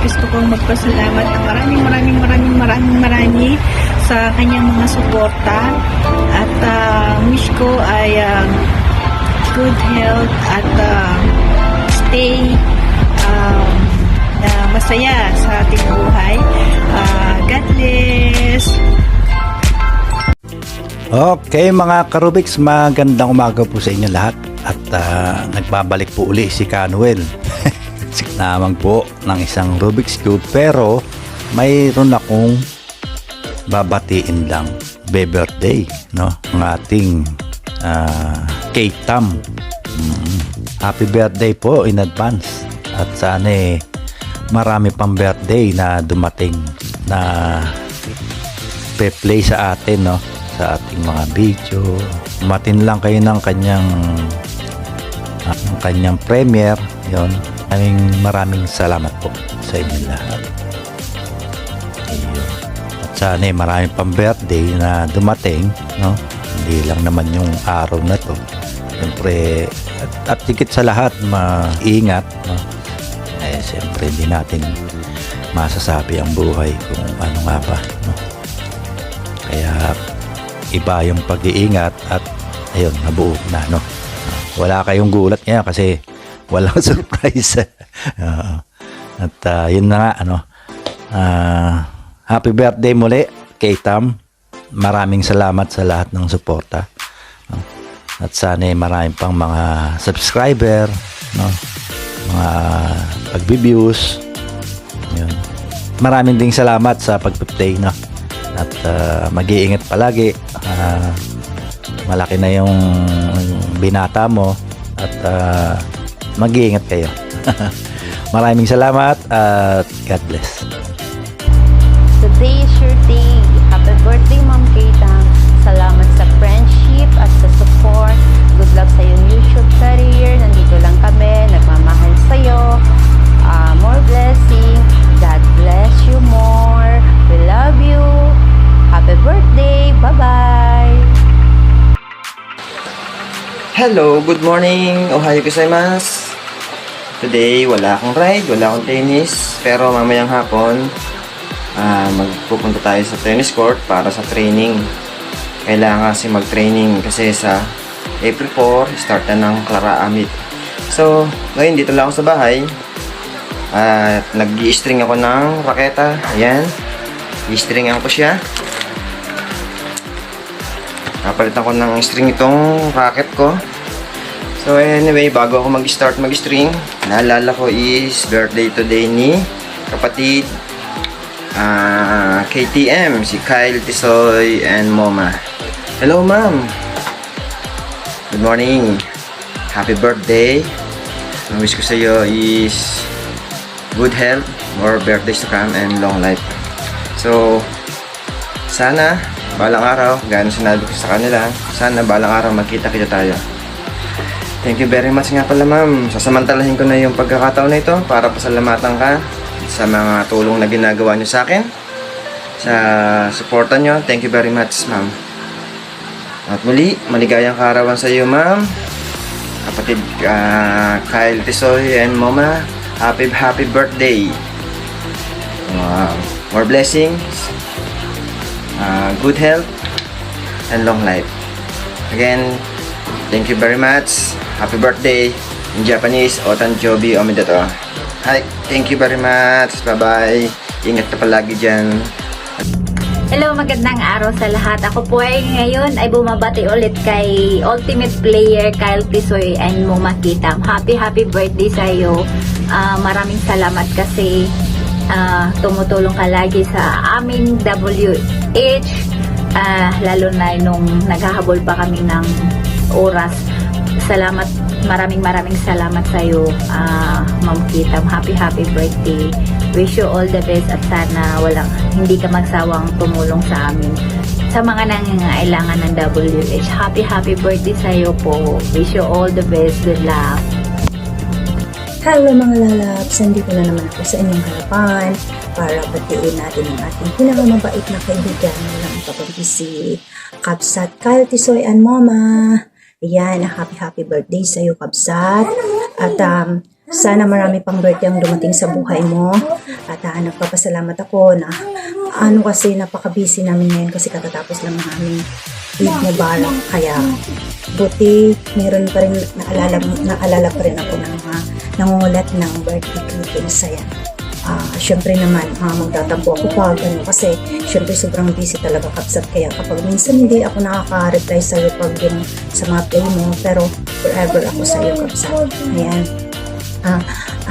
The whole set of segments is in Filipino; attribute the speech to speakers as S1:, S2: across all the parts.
S1: gusto kong magpasalamat ng maraming sa kanyang mga suporta at wish ko ay good health at stay masaya sa ating buhay. God bless!
S2: Okay mga Karubiks, magandang umaga po sa inyo lahat at nagbabalik po uli si Kanuel namang po ng isang Rubik's Cube, pero mayroon akong babatiin lang birthday, no, ng ating K-Tam. Happy birthday po in advance at sana marami pang birthday na dumating na pe-play sa atin, no, sa ating mga video. Matin lang kayo ng kanyang premiere. Yon, maraming salamat po sa inyo lahat. Ayun. At sana marami pang birthday na dumating, no, hindi lang naman yung araw na to. Siyempre at higit sa lahat maingat, no. Siyempre hindi natin masasabi ang buhay kung ano nga ba, no? Kaya iba yung pag-iingat at ayun, nabuo na, no. Wala kayong gulat ngayon kasi walang surprise. At yun na nga, ano, happy birthday muli kay Tam. Maraming salamat sa lahat ng suporta, no? At sana maraming pang mga subscriber, no, mga pag-views. Yun. Maraming ding salamat sa pag-play, no? At mag-iingat palagi. Malaki na yung binata mo at mag-iingat kayo. Maraming salamat at God bless.
S3: Today is your day. Happy birthday, Ma'am K-Tam. Salamat sa friendship at sa support. Good luck sa iyong YouTube career. Nandito lang kami. Nagmamahal sa'yo. More blessing. God bless you more. We love you. Happy birthday. Bye-bye.
S4: Hello, good morning. Ohayo gozaimasu. Today, wala akong ride, wala akong tennis. Pero mamayang hapon, magpupunta tayo sa tennis court para sa training. Kailangan kasi mag-training kasi sa April 4, start na ng Clara Amit. So, ngayon dito lang ako sa bahay. At nag-i-string ako ng raketa. Ayan. I-stringan ko siya. Napalitan ko ng string itong racket ko. So anyway, bago ako mag-start mag-string, naalala ko is birthday today ni kapatid KTM, si Kyle Tisoy and Moma. Hello ma'am. Good morning. Happy birthday. Ang wish ko sa iyo is good health, more birthdays to come, and long life. So sana balang araw, gano'n sinabi ko sa kanila, sana balang araw magkita-kita tayo. Thank you very much nga pala ma'am. Sasamantalahin ko na yung pagkakataon na ito para pasalamatan ka sa mga tulong na ginagawa nyo sa akin, sa suporta nyo. Thank you very much ma'am. At muli, maligayang kaarawan sa iyo ma'am, kapatid Kyle Tisoy and Moma. Happy birthday. More blessings, good health, and long life. Again, thank you very much. Happy birthday. In Japanese, Otanjobi Omedeto. Hi, thank you very much. Bye-bye. Ingat ka palagi dyan.
S3: Hello, magandang araw sa lahat. Ako po ay ngayon ay bumabati ulit kay Ultimate Player Kyle Tisoy and Moma K-Tam. Happy birthday sa iyo. Maraming salamat kasi tumutulong ka lagi sa aming WH, lalo na nung naghahabol pa kami ng oras. Salamat, maraming salamat sa iyo, Ma'am K-Tam. Happy birthday. Wish you all the best at sana hindi ka magsawang tumulong sa amin sa mga nangangailangan ng WH. Happy birthday sa iyo po. Wish you all the best. Good luck.
S5: Hello mga lalabs, nandito na naman ako sa inyong harapan para batiin natin ang ating pinakamabait na kaibigan na lang kapatid si Kabsat Kyle Tisoy and Moma. Ayan, happy birthday sa iyo Kabsat. At sana marami pang birthday ang dumating sa buhay mo. At nagpapasalamat ako na kasi napaka-busy namin ngayon kasi katatapos lang ng aming Eid Mubarak. Kaya buti meron pa rin naalala pa rin ako ng nangungulat ng birthday greetings. Ayan. Syempre naman, magtatampo ako pag kasi syempre sobrang busy talaga Kapsat. Kaya kapag minsan hindi ako nakaka-reply sa'yo pag yung sa mga play mo, pero forever ako sa'yo Kapsat. Ayan.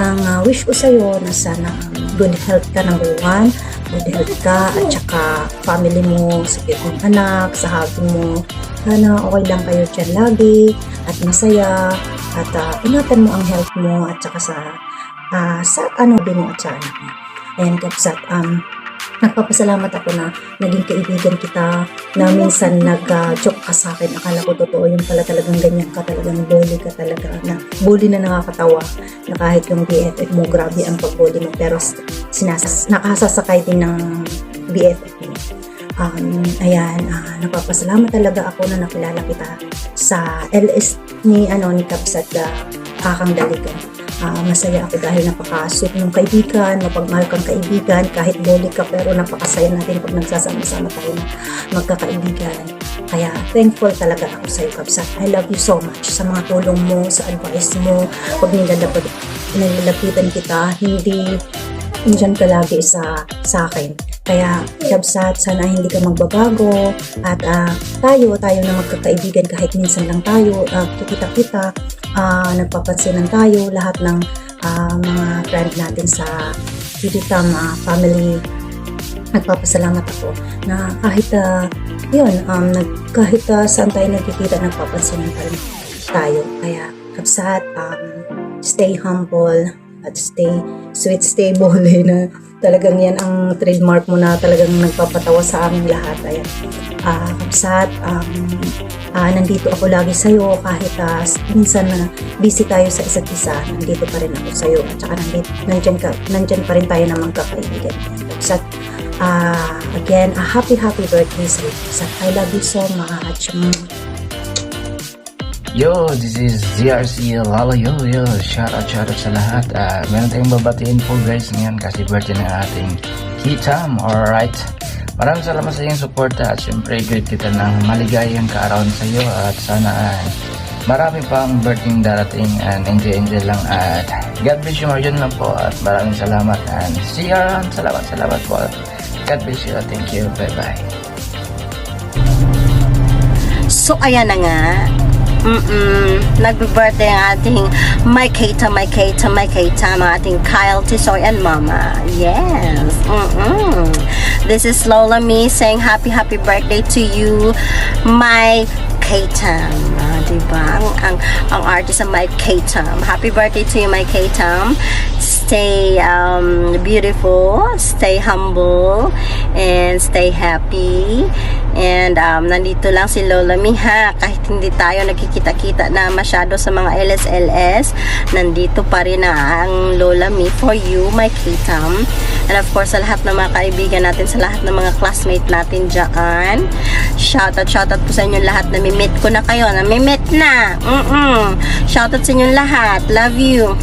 S5: Ang wish ko sa'yo na sana good health ka, number one, good health ka, at saka family mo, sa mong anak, sa hubby mo, sana okay lang kayo dyan lagi, at masaya, at ingatan mo ang health mo, at saka sa din mo at sa anak mo. Ayan Kapsat, nagpapasalamat ako na naging kaibigan kita, na minsan nag-joke ka sa akin, akala ko totoo yung pala talagang ganyan ka, talagang bully ka talaga, na bully na nakakatawa, na kahit yung BFF mo, grabe ang pag-bully mo, pero nakasasakay din ng BFF mo. Ayan, nagpapasalamat talaga ako na nakilala kita sa LS ni Kapsat, Kakang Daligan. Masaya ako dahil napaka-sweet ng kaibigan, mapagmahal kang kaibigan, kahit bully ka, pero napakasaya natin pag nagsasama-sama tayo na magkakaibigan. Kaya thankful talaga ako sa iyo Kapsat. I love you so much sa mga tulong mo, sa advice mo, pag nilalapitan kita, hindi dyan ka lagi sa akin. Kaya Kapsat, sana hindi ka magbabago at tayo na magkakaibigan kahit minsan lang tayo, kita-kita, nagpapansinan tayo, lahat ng mga friend natin sa Kiditam family. Nagpapasalamat ako na kahit kahit saan tayo nagkikita, nagpapansinan pa rin tayo. Kaya Kapsat, stay humble at stay sweet, stay bully na talagang yan ang trademark mo na talagang nagpapatawa sa aming lahat. Ayan. Kapsat, nandito ako lagi sa'yo kahit minsan na busy tayo sa isa't isa, nandito pa rin ako sa'yo at saka nandyan pa rin tayo na magkakaibigan. Kapsat, again, happy birthday sa'yo Kapsat. I love you so much.
S6: Yo, this is ZRC Lalo. Yo, shout out sa lahat. Meron tayong babatiin po guys ngayon kasi birthday ng ating Kitam. Alright, maraming salamat sa iyong suporta at syempre greet kita ng maligayang kaarawan sa iyo at sana marami pang birthday darating and enjoy lang at God bless you, Marjon lang po at maraming salamat and see you around. Salamat po. God bless you. Thank you. Bye bye.
S7: So ayan na nga, nagbe-birthday ang ating my Keita, ang ating Kyle, Tisoy, and Mama. Yes. This is Lola Me saying happy birthday to you, my Keita. Diba? Ang artist ng my Keita. Happy birthday to you, my Keita. Stay beautiful, stay humble, and stay happy. And nandito lang si Lola Mi ha, kahit hindi tayo nakikita-kita na masyado sa mga LS, nandito pa rin ang Lola Mi for you, my Kitam. And of course, sa lahat ng mga kaibigan natin, sa lahat ng mga classmate natin dyan, shoutout po sa inyo lahat. Nami-meet ko na kayo, nami-meet na. Shoutout sa inyo lahat, love you.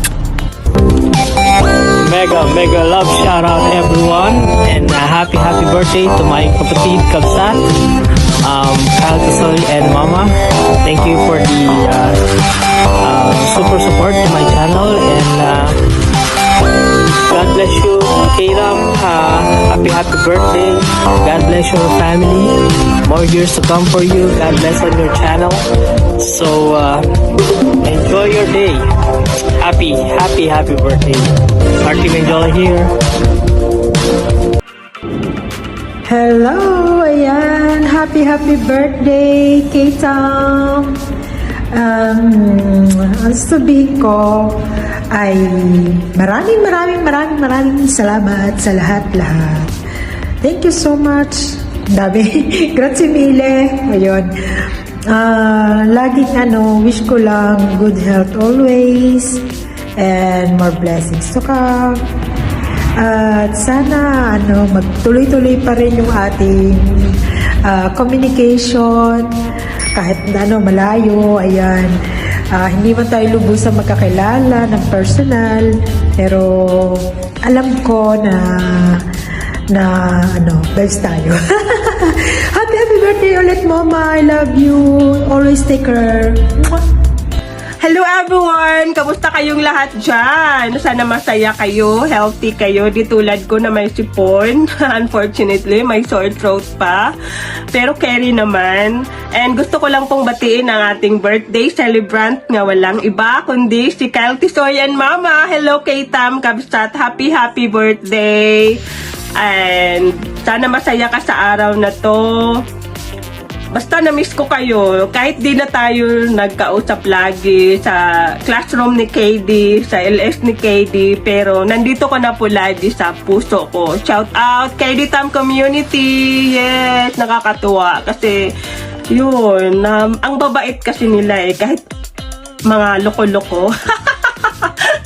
S8: Mega love shout out everyone and happy birthday to my kapatid Kapsat, Kyle, Tisoy, and Mama. Thank you for the super support to my channel and God bless you, Kiram. Happy birthday. God bless your family. More years to come for you. God bless on your channel. So enjoy your day. Happy birthday. Martin Menjola here.
S1: Hello! Ayan! Happy birthday, K-Town! Ang sabihin ko ay maraming salamat sa lahat. Thank you so much. Dami. Grazie mille. Ayun. Laging wish ko lang good health always and more blessings to come. At sana magtuloy-tuloy pa rin yung ating communication kahit malayo. Ayan. Hindi man tayo lubusang magkakilala ng personal, pero alam ko na best tayo. Happy birthday ulit, Mama. I love you. Always take care. Mwah!
S9: Hello everyone! Kamusta kayong lahat dyan? Sana masaya kayo, healthy kayo. Di tulad ko na may sipon. Unfortunately, may sore throat pa. Pero carry naman. And gusto ko lang pong batiin ang ating birthday celebrant nga walang iba kundi si Kyle Tisoy and Mama. Hello K-Tam, Kabsat. Happy birthday! And sana masaya ka sa araw na to. Basta na-miss ko kayo, kahit di na tayo nagkausap lagi sa classroom ni KD, sa LS ni KD, pero nandito ko na po lagi sa puso ko. Shout out KD Tam Community! Yes, nakakatuwa kasi yun, ang babait kasi nila kahit mga loko-loko.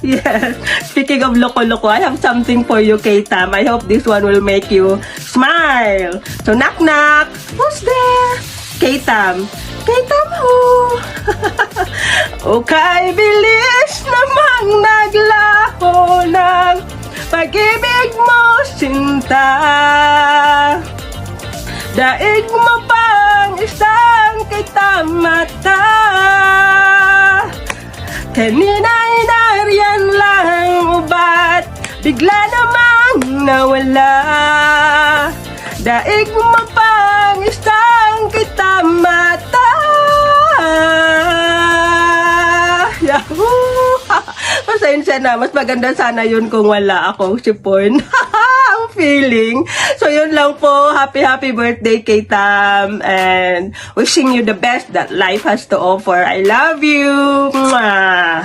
S9: Yes, speaking of loko-loko, I have something for you, K-Tam. I hope this one will make you smile. So knock knock, who's there? K-Tam. K-Tam ho! O kay bilis namang naglaho ng pag-ibig mo, sinta. Daig mo pang isang K-Tam mata. Kanina'y nariyan lang ubat, bigla namang nawala. Daig mo pang isang kita mata. Yahoo! Pasensya na, mas maganda sana yun kung wala akong sipon. Ang feeling. So yun lang po. Happy birthday K-Tam. And wishing you the best that life has to offer. I love you. Mwah!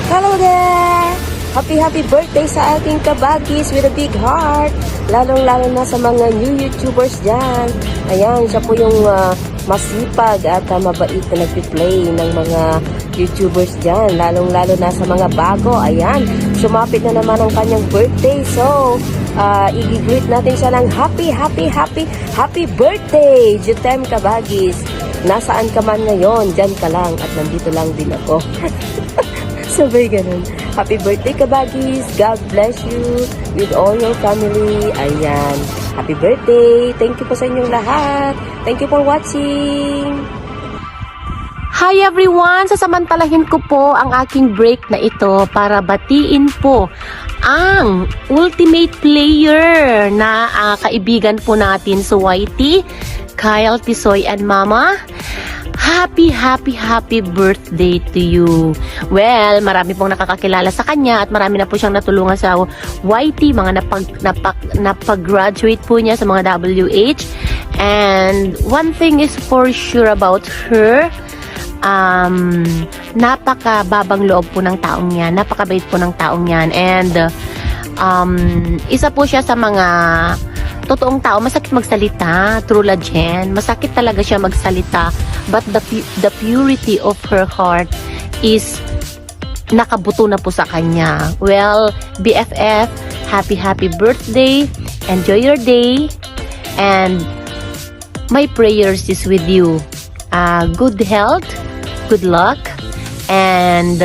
S10: Hello there! Happy birthday sa ating kabagis with a big heart. Lalong-lalo na sa mga new YouTubers dyan. Ayan, siya po yung masipag at mabait na nag-play ng mga YouTubers dyan. Lalong-lalo na sa mga bago. Ayan, sumapit na naman ang kanyang birthday. So, i-greet natin siya ng happy birthday! Jutem Kabagis. Nasaan ka man ngayon? Dyan ka lang at nandito lang din ako. Sabay ganun. Happy birthday Kabagis. God bless you with all your family. Ayan. Happy birthday. Thank you po sa inyong lahat. Thank you for watching.
S11: Hi everyone! Sasamantalahin ko po ang aking break na ito para batiin po ang ultimate player na kaibigan po natin sa YT, Kyle Tisoy and Mama. Happy birthday to you. Well, marami pong nakakakilala sa kanya at marami na po siyang natulungan sa YT, mga napag-graduate po niya sa mga WH. And one thing is for sure about her, napakababang loob po ng taong yan, napakabait po ng taong yan. And isa po siya sa mga totoong tao, masakit magsalita, true legend. Masakit talaga siya magsalita, but the purity of her heart is nakabuto na po sa kanya. Well, BFF, happy birthday. Enjoy your day. And my prayers is with you. Good health, good luck, and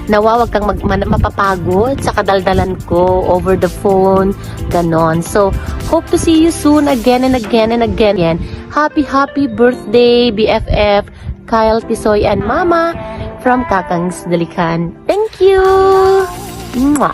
S11: nawa wag kang mapapagod sa kadaldalan ko over the phone, ganon. So, hope to see you soon again and again and again. Happy birthday, BFF, Kyle Tisoy and Mama from Kakang's Dalikan. Thank you! Mwah!